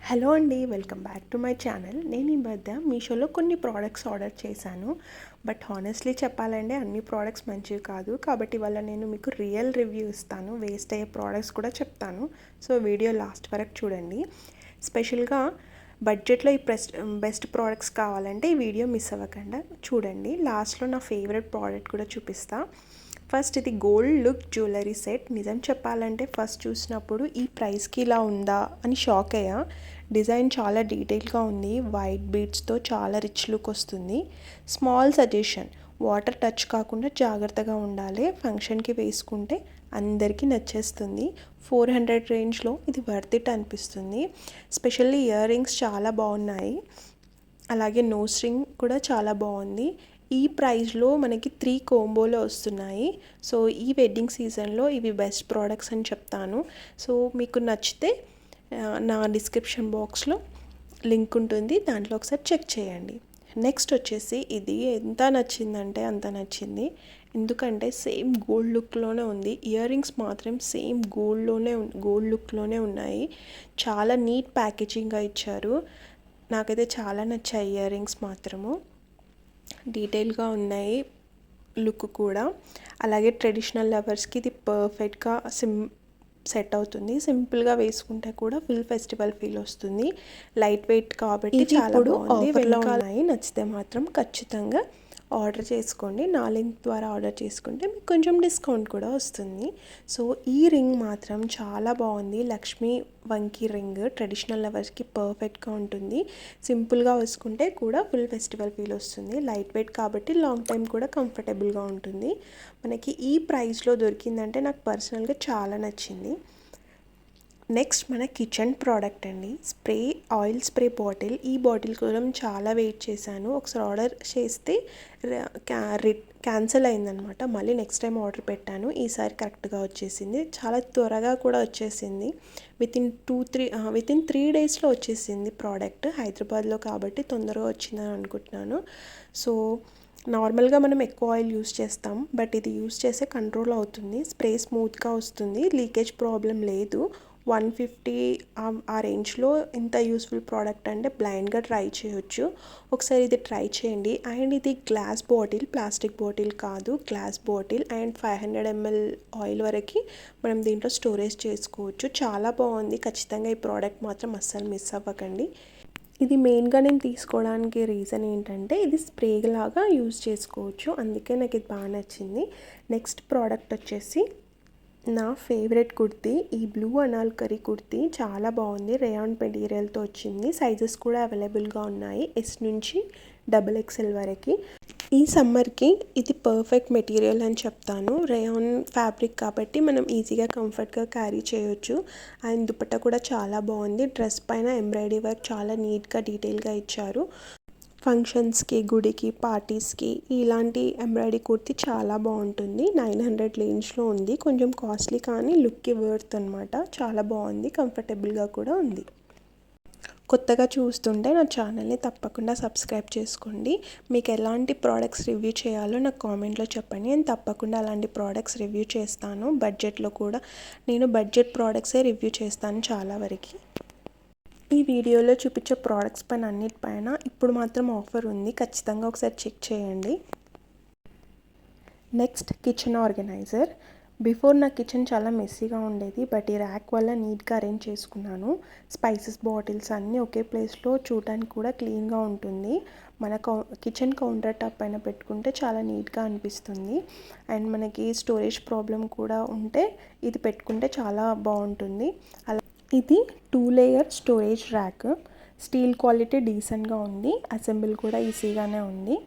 Hello అండి, welcome back to my channel. నేను ఈ మధ్య మీషోలో కొన్ని ప్రోడక్ట్స్ ఆర్డర్ చేశాను. బట్ హానెస్ట్లీ చెప్పాలంటే అన్ని ప్రోడక్ట్స్ మంచివి కాదు. కాబట్టి ఇవాళ నేను మీకు రియల్ రివ్యూ ఇస్తాను, వేస్ట్ అయ్యే ప్రోడక్ట్స్ కూడా చెప్తాను. సో వీడియో లాస్ట్ వరకు చూడండి. స్పెషల్గా బడ్జెట్లో ఈ బెస్ట్ ప్రోడక్ట్స్ కావాలంటే ఈ వీడియో మిస్ అవ్వకుండా చూడండి. లాస్ట్లో నా ఫేవరెట్ ప్రోడక్ట్ కూడా చూపిస్తా. ఫస్ట్ ఇది గోల్డ్ లుక్ జ్యువెలరీ సెట్. నిజం చెప్పాలంటే ఫస్ట్ చూసినప్పుడు ఈ ప్రైస్కి ఇలా ఉందా అని షాక్ అయ్యా. డిజైన్ చాలా డీటెయిల్గా ఉంది, వైట్ బీడ్స్తో చాలా రిచ్ లుక్ వస్తుంది. స్మాల్ సజెషన్, వాటర్ టచ్ కాకుండా జాగ్రత్తగా ఉండాలి. ఫంక్షన్కి వేసుకుంటే అందరికీ నచ్చేస్తుంది. 400 రేంజ్లో ఇది వర్త్ ఇట్ అనిపిస్తుంది. స్పెషల్లీ ఇయర్ రింగ్స్ చాలా బాగున్నాయి, అలాగే నోస్ రింగ్ కూడా చాలా బాగుంది. ఈ ప్రైస్లో మనకి 3 కోంబోలో వస్తున్నాయి. సో ఈ వెడ్డింగ్ సీజన్లో ఇవి బెస్ట్ ప్రోడక్ట్స్ అని చెప్తాను. సో మీకు నచ్చితే నా డిస్క్రిప్షన్ బాక్స్లో లింక్ ఉంటుంది, దాంట్లో ఒకసారి చెక్ చేయండి. నెక్స్ట్ వచ్చేసి ఇది ఎంత నచ్చిందంటే అంత నచ్చింది. ఎందుకంటే సేమ్ గోల్డ్ లుక్లోనే ఉంది. ఇయర్ రింగ్స్ మాత్రం సేమ్ గోల్డ్ లుక్లోనే ఉన్నాయి. చాలా నీట్ ప్యాకేజింగ్గా ఇచ్చారు. నాకైతే చాలా నచ్చాయి ఇయర్ రింగ్స్ మాత్రము. డీటెయిల్గా ఉన్నాయి లుక్ కూడా. అలాగే ట్రెడిషనల్ లవర్స్కి ఇది పర్ఫెక్ట్గా సెట్ అవుతుంది. సింపుల్గా వేసుకుంటే కూడా ఫుల్ ఫెస్టివల్ ఫీల్ వస్తుంది. లైట్ వెయిట్ కాబట్టి చాలా బాగుంది. ఉన్నాయి, నచ్చితే మాత్రం ఖచ్చితంగా ఆర్డర్ చేసుకోండి. నా లింక్ ద్వారా ఆర్డర్ చేసుకుంటే మీకు కొంచెం డిస్కౌంట్ కూడా వస్తుంది. సో ఈ రింగ్ మాత్రం చాలా బాగుంది. లక్ష్మీ వంకీ రింగ్ ట్రెడిషనల్ లవర్స్కి పర్ఫెక్ట్గా ఉంటుంది. సింపుల్గా వేసుకుంటే కూడా ఫుల్ ఫెస్టివల్ ఫీల్ వస్తుంది. లైట్ వెయిట్ కాబట్టి లాంగ్ టైం కూడా కంఫర్టబుల్గా ఉంటుంది. మనకి ఈ ప్రైస్లో దొరికిందంటే నాకు పర్సనల్గా చాలా నచ్చింది. నెక్స్ట్ మన కిచెన్ ప్రోడక్ట్ అండి, ఆయిల్ స్ప్రే బాటిల్. ఈ బాటిల్ కోసం చాలా వెయిట్ చేశాను. ఒకసారి ఆర్డర్ చేస్తే క్యాన్సిల్ అయిందనమాట. మళ్ళీ నెక్స్ట్ టైం ఆర్డర్ పెట్టాను, ఈసారి కరెక్ట్గా వచ్చేసింది. చాలా త్వరగా కూడా వచ్చేసింది. వితిన్ 3 డేస్లో వచ్చేసింది ప్రోడక్ట్. హైదరాబాద్లో కాబట్టి తొందరగా వచ్చిందని అనుకుంటున్నాను. సో నార్మల్గా మనం ఎక్కువ ఆయిల్ యూస్ చేస్తాం, బట్ ఇది యూస్ చేస్తే కంట్రోల్ అవుతుంది. స్ప్రే స్మూత్గా వస్తుంది, లీకేజ్ ప్రాబ్లం లేదు. 150 ఆ రేంజ్లో ఇంత యూస్ఫుల్ ప్రోడక్ట్ అంటే బ్లైండ్గా ట్రై చేయొచ్చు. ఒకసారి ఇది ట్రై చేయండి. అండ్ ఇది గ్లాస్ బాటిల్, ప్లాస్టిక్ బాటిల్ కాదు, glass bottle. And 500 ml oil వరకు మనం దీంట్లో స్టోరేజ్ చేసుకోవచ్చు. చాలా బాగుంది. ఖచ్చితంగా ఈ ప్రోడక్ట్ మాత్రం అస్సలు మిస్ అవ్వకండి. ఇది మెయిన్గా నేను తీసుకోవడానికి రీజన్ ఏంటంటే ఇది స్ప్రే లాగా యూజ్ చేసుకోవచ్చు, అందుకే నాకు ఇది బాగా నచ్చింది. నెక్స్ట్ ప్రోడక్ట్ వచ్చేసి నా ఫేవరెట్ కుర్తీ, ఈ బ్లూ అనాల్కరీ కుర్తీ చాలా బాగుంది. రేయాన్ మెటీరియల్తో వచ్చింది. సైజెస్ కూడా అవైలబుల్గా ఉన్నాయి, S నుంచి XXL వరకు. ఈ సమ్మర్కి ఇది పర్ఫెక్ట్ మెటీరియల్ అని చెప్తాను. రేయాన్ ఫ్యాబ్రిక్ కాబట్టి మనం ఈజీగా కంఫర్ట్గా క్యారీ చేయొచ్చు. అండ్ దుపట్టా కూడా చాలా బాగుంది. డ్రెస్ పైన ఎంబ్రాయిడరీ వర్క్ చాలా నీట్గా డీటెయిల్గా ఇచ్చారు. ఫంక్షన్స్కి, గుడికి, పార్టీస్కి ఇలాంటి ఎంబ్రాయిడరీ కుర్తీ చాలా బాగుంటుంది. 900 రేంజ్లో ఉంది. కొంచెం కాస్ట్లీ కానీ లుక్కి వర్త్ అనమాట. చాలా బాగుంది, కంఫర్టబుల్గా కూడా ఉంది. కొత్తగా చూస్తుంటే నా ఛానల్ని తప్పకుండా సబ్స్క్రైబ్ చేసుకోండి. మీకు ఎలాంటి ప్రోడక్ట్స్ రివ్యూ చేయాలో నాకు కామెంట్లో చెప్పండి. నేను తప్పకుండా అలాంటి ప్రోడక్ట్స్ రివ్యూ చేస్తాను. బడ్జెట్లో కూడా నేను బడ్జెట్ ప్రోడక్ట్సే రివ్యూ చేస్తాను చాలా వరకు. ఈ వీడియోలో చూపించే ప్రోడక్ట్స్ పైన అన్నిటిపైన ఇప్పుడు మాత్రం ఆఫర్ ఉంది, ఖచ్చితంగా ఒకసారి చెక్ చేయండి. Next kitchen organiser. బిఫోర్ నా కిచెన్ చాలా మెస్సీగా ఉండేది, బట్ ఈ ర్యాక్ వల్ల నీట్గా అరేంజ్ చేసుకున్నాను. స్పైసెస్ బాటిల్స్ అన్నీ ఒకే ప్లేస్లో చూడడానికి కూడా క్లీన్గా ఉంటుంది. మన కిచెన్ కౌంటర్ టాప్ పైన పెట్టుకుంటే చాలా నీట్గా అనిపిస్తుంది. అండ్ మనకి స్టోరేజ్ ప్రాబ్లం కూడా ఉంటే ఇది పెట్టుకుంటే చాలా బాగుంటుంది. ఇది 2 layer storage rack. Steel quality డీసెంట్గా ఉంది. అసెంబుల్ కూడా ఈజీగానే ఉంది.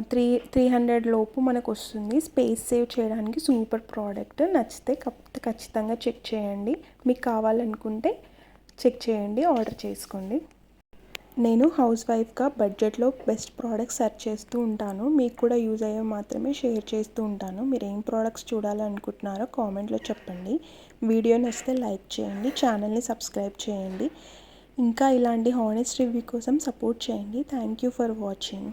300 లోపు మనకు వస్తుంది. స్పేస్ సేవ్ చేయడానికి సూపర్ ప్రోడక్ట్. నచ్చితే ఖచ్చితంగా చెక్ చేయండి. మీకు కావాలనుకుంటే చెక్ చేయండి, ఆర్డర్ చేసుకోండి. నేను హౌస్ వైఫ్గా బడ్జెట్లో బెస్ట్ ప్రోడక్ట్స్ సెర్చ్ చేస్తూ ఉంటాను. మీకు కూడా యూజ్ అయ్యే మాత్రమే షేర్ చేస్తూ ఉంటాను. మీరు ఏం ప్రోడక్ట్స్ చూడాలనుకుంటున్నారో కామెంట్లో చెప్పండి. వీడియో నచ్చితే లైక్ చేయండి, ఛానల్ని సబ్స్క్రైబ్ చేయండి. ఇంకా ఇలాంటి హానెస్ట్ రివ్యూ కోసం సపోర్ట్ చేయండి. Thank you for watching.